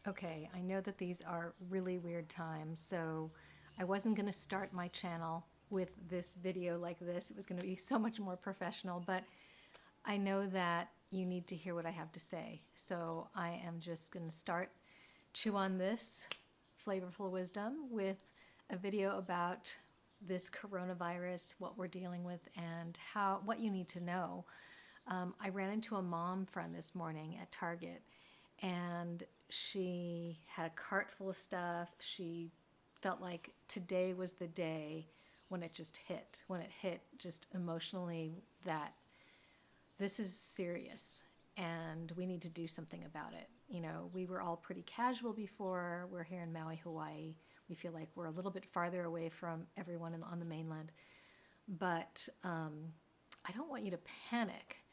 Okay, I know that these are really weird times, so I wasn't going to start my channel with this video like this. It was going to be so much more professional, but I know that you need to hear what I have to say. So I am just going to chew on this flavorful wisdom with a video about this coronavirus, what we're dealing with, and what you need to know. I ran into a mom friend this morning at Target, and she had a cart full of stuff. She felt like today was the day when it hit just emotionally that this is serious and we need to do something about it. You know, we were all pretty casual before. We're here in Maui, Hawaii. We feel like we're a little bit farther away from everyone on the mainland. But I don't want you to panic.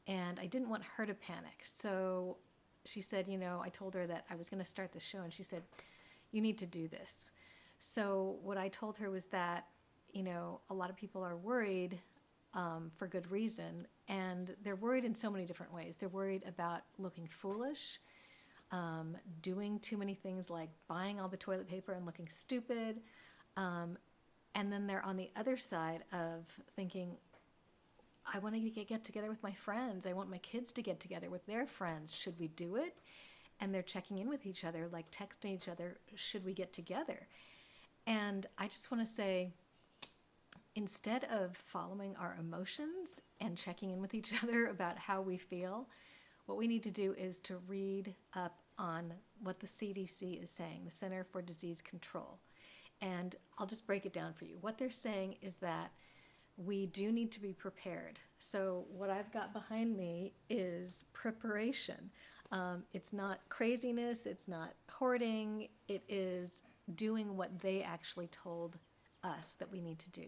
And I didn't want her to panic. So she said, I told her that I was going to start the show, and she said, you need to do this. So what I told her was that, a lot of people are worried for good reason, and they're worried in so many different ways. They're worried about looking foolish, doing too many things like buying all the toilet paper and looking stupid, and then they're on the other side of thinking, I want to get together with my friends. I want my kids to get together with their friends. Should we do it? And they're checking in with each other, like texting each other, should we get together? And I just want to say, instead of following our emotions and checking in with each other about how we feel, what we need to do is to read up on what the CDC is saying, the Center for Disease Control. And I'll just break it down for you. What they're saying is that we do need to be prepared. So what I've got behind me is preparation. It's not craziness, it's not hoarding, it is doing what they actually told us that we need to do.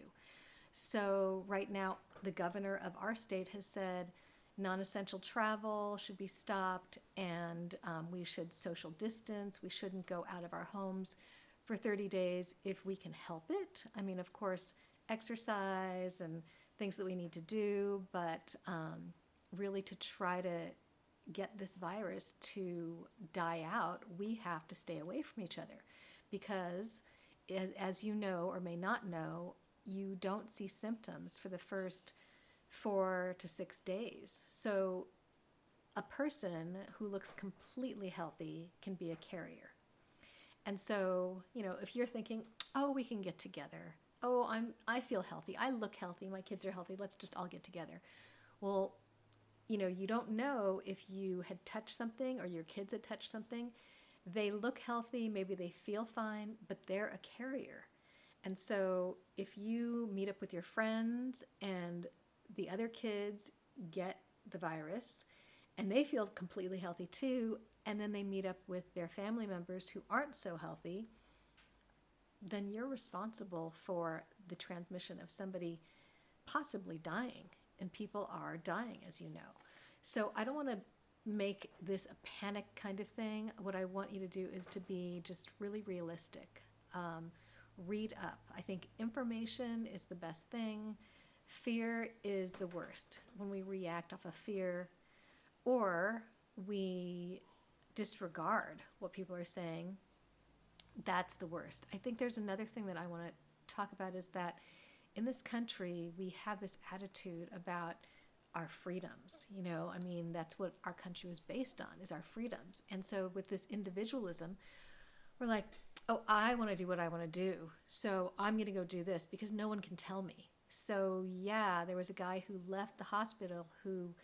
So right now, the governor of our state has said non-essential travel should be stopped, and we should social distance. We shouldn't go out of our homes for 30 days if we can help it. I mean, of course, exercise and things that we need to do, but really to try to get this virus to die out, we have to stay away from each other because, as you know or may not know, you don't see symptoms for the first 4 to 6 days. So a person who looks completely healthy can be a carrier. And so, if you're thinking, oh, we can get together. Oh, I feel healthy. I look healthy. My kids are healthy. Let's just all get together. Well, you don't know if you had touched something or your kids had touched something. They look healthy. Maybe they feel fine, but they're a carrier. And so if you meet up with your friends and the other kids get the virus and they feel completely healthy too, and then they meet up with their family members who aren't so healthy, then you're responsible for the transmission of somebody possibly dying. And people are dying, as you know. So I don't want to make this a panic kind of thing. What I want you to do is to be just really realistic. Read up. I think information is the best thing. Fear is the worst. When we react off of fear or we disregard what people are saying, that's the worst. I think there's another thing that I want to talk about is that in this country, we have this attitude about our freedoms. That's what our country was based on, is our freedoms. And so with this individualism, we're like, oh, I want to do what I want to do. So I'm going to go do this because no one can tell me. So yeah, there was a guy who left the hospital who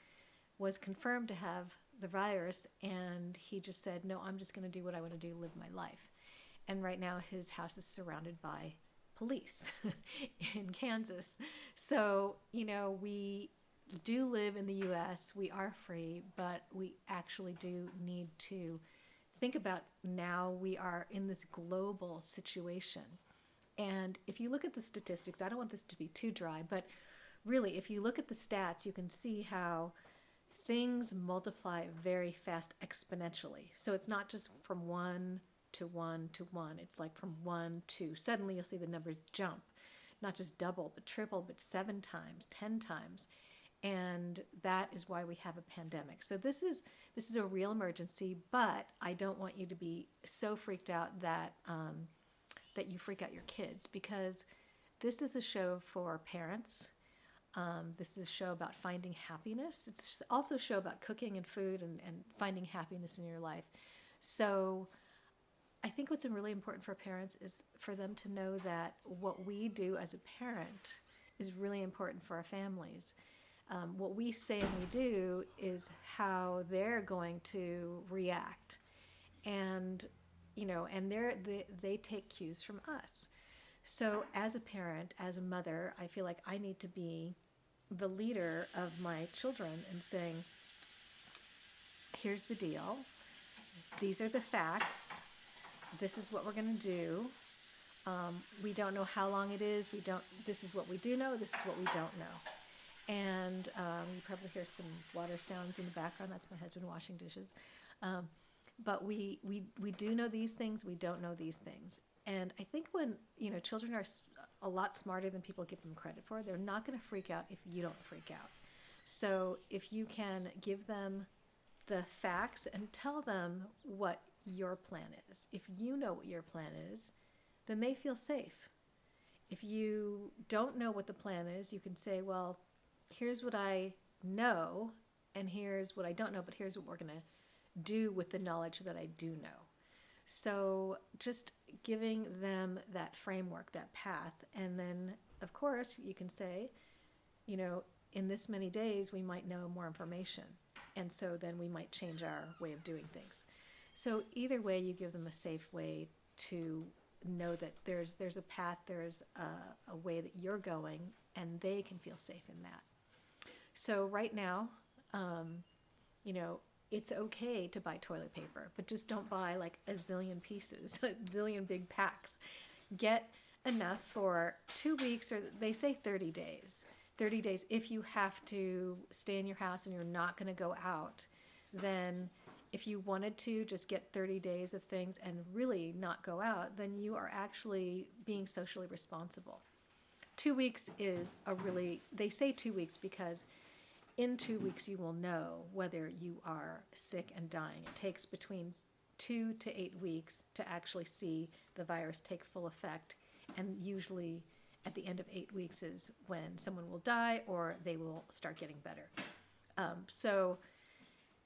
was confirmed to have the virus, and he just said, no, I'm just going to do what I want to do, live my life. And right now his house is surrounded by police in Kansas. So, we do live in the US, we are free, but we actually do need to think about now we are in this global situation. And if you look at the statistics, I don't want this to be too dry, but really, if you look at the stats, you can see how things multiply very fast exponentially. So it's not just from 1 to 1 to 1. It's like from 1 to, suddenly you'll see the numbers jump, not just double, but triple, but 7 times, 10 times. And that is why we have a pandemic. So this is a real emergency, but I don't want you to be so freaked out that that you freak out your kids, because this is a show for parents. This is a show about finding happiness. It's also a show about cooking and food and finding happiness in your life. So I think what's really important for parents is for them to know that what we do as a parent is really important for our families. What we say and we do is how they're going to react. And, and they take cues from us. So as a parent, as a mother, I feel like I need to be the leader of my children and saying, here's the deal. These are the facts. This is what we're going to do. We don't know how long it is. This is what we do know. This is what we don't know. And you probably hear some water sounds in the background. That's my husband washing dishes. But we do know these things. We don't know these things. And I think when, children are a lot smarter than people give them credit for, they're not going to freak out if you don't freak out. So if you can give them the facts and tell them what your plan is. If you know what your plan is, then they feel safe. If you don't know what the plan is, you can say, well, here's what I know, and here's what I don't know, but here's what we're going to do with the knowledge that I do know. So just giving them that framework, that path, and then, of course, you can say, in this many days, we might know more information, and so then we might change our way of doing things. So either way, you give them a safe way to know that there's a path, there's a way that you're going, and they can feel safe in that. So right now, it's okay to buy toilet paper, but just don't buy like a zillion pieces, a zillion big packs. Get enough for 2 weeks, or they say 30 days. 30 days, if you have to stay in your house and you're not going to go out, then if you wanted to just get 30 days of things and really not go out, then you are actually being socially responsible. 2 weeks is they say 2 weeks because in 2 weeks you will know whether you are sick and dying. It takes between 2 to 8 weeks to actually see the virus take full effect, and usually at the end of 8 weeks is when someone will die or they will start getting better. So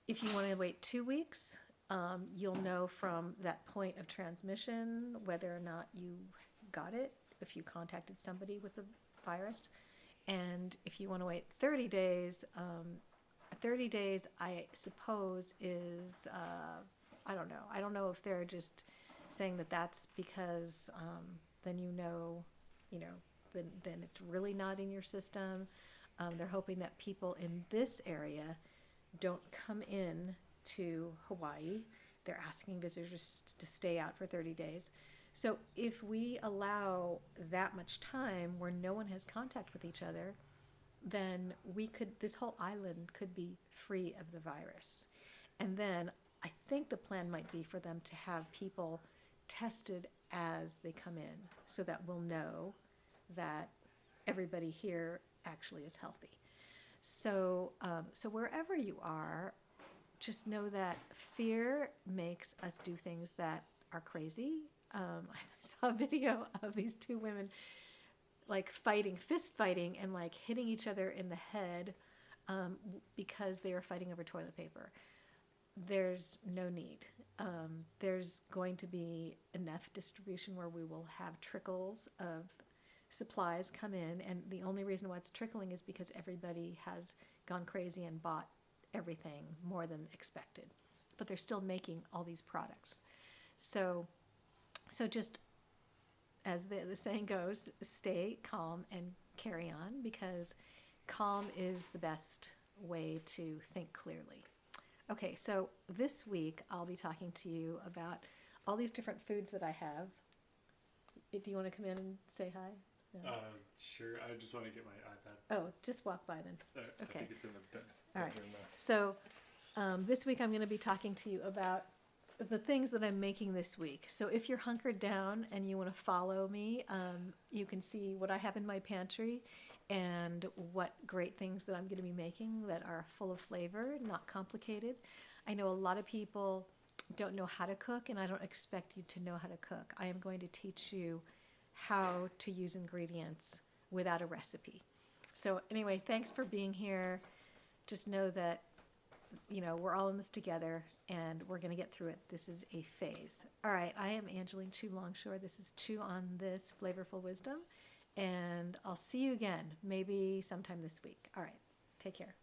if you want to wait 2 weeks, you'll know from that point of transmission whether or not you got it, if you contacted somebody with the virus. And if you want to wait 30 days, 30 days, I suppose, is, I don't know. I don't know if they're just saying that that's because then then it's really not in your system. They're hoping that people in this area don't come in to Hawaii. They're asking visitors to stay out for 30 days. So if we allow that much time where no one has contact with each other, then this whole island could be free of the virus. And then I think the plan might be for them to have people tested as they come in, so that we'll know that everybody here actually is healthy. So wherever you are, just know that fear makes us do things that are crazy. I saw a video of these two women like fist fighting and like hitting each other in the head because they were fighting over toilet paper. There's no need. There's going to be enough distribution where we will have trickles of supplies come in, and the only reason why it's trickling is because everybody has gone crazy and bought everything more than expected. But they're still making all these products. So just as the saying goes, stay calm and carry on, because calm is the best way to think clearly. Okay, so this week I'll be talking to you about all these different foods that I have. Do you want to come in and say hi? No? Sure. I just want to get my iPad. Oh, just walk by then. Okay. I think it's in the bedroom. All right. So this week I'm going to be talking to you about the things that I'm making this week. So if you're hunkered down and you want to follow me, you can see what I have in my pantry. and what great things that I'm going to be making that are full of flavor, not complicated. I know a lot of people don't know how to cook, and I don't expect you to know how to cook. I am going to teach you how to use ingredients without a recipe. So anyway, thanks for being here. Just know that, we're all in this together and we're going to get through it. This is a phase. All right, I am Angeline Chu Longshore. This is Chew on This Flavorful Wisdom, and I'll see you again maybe sometime this week. All right, take care.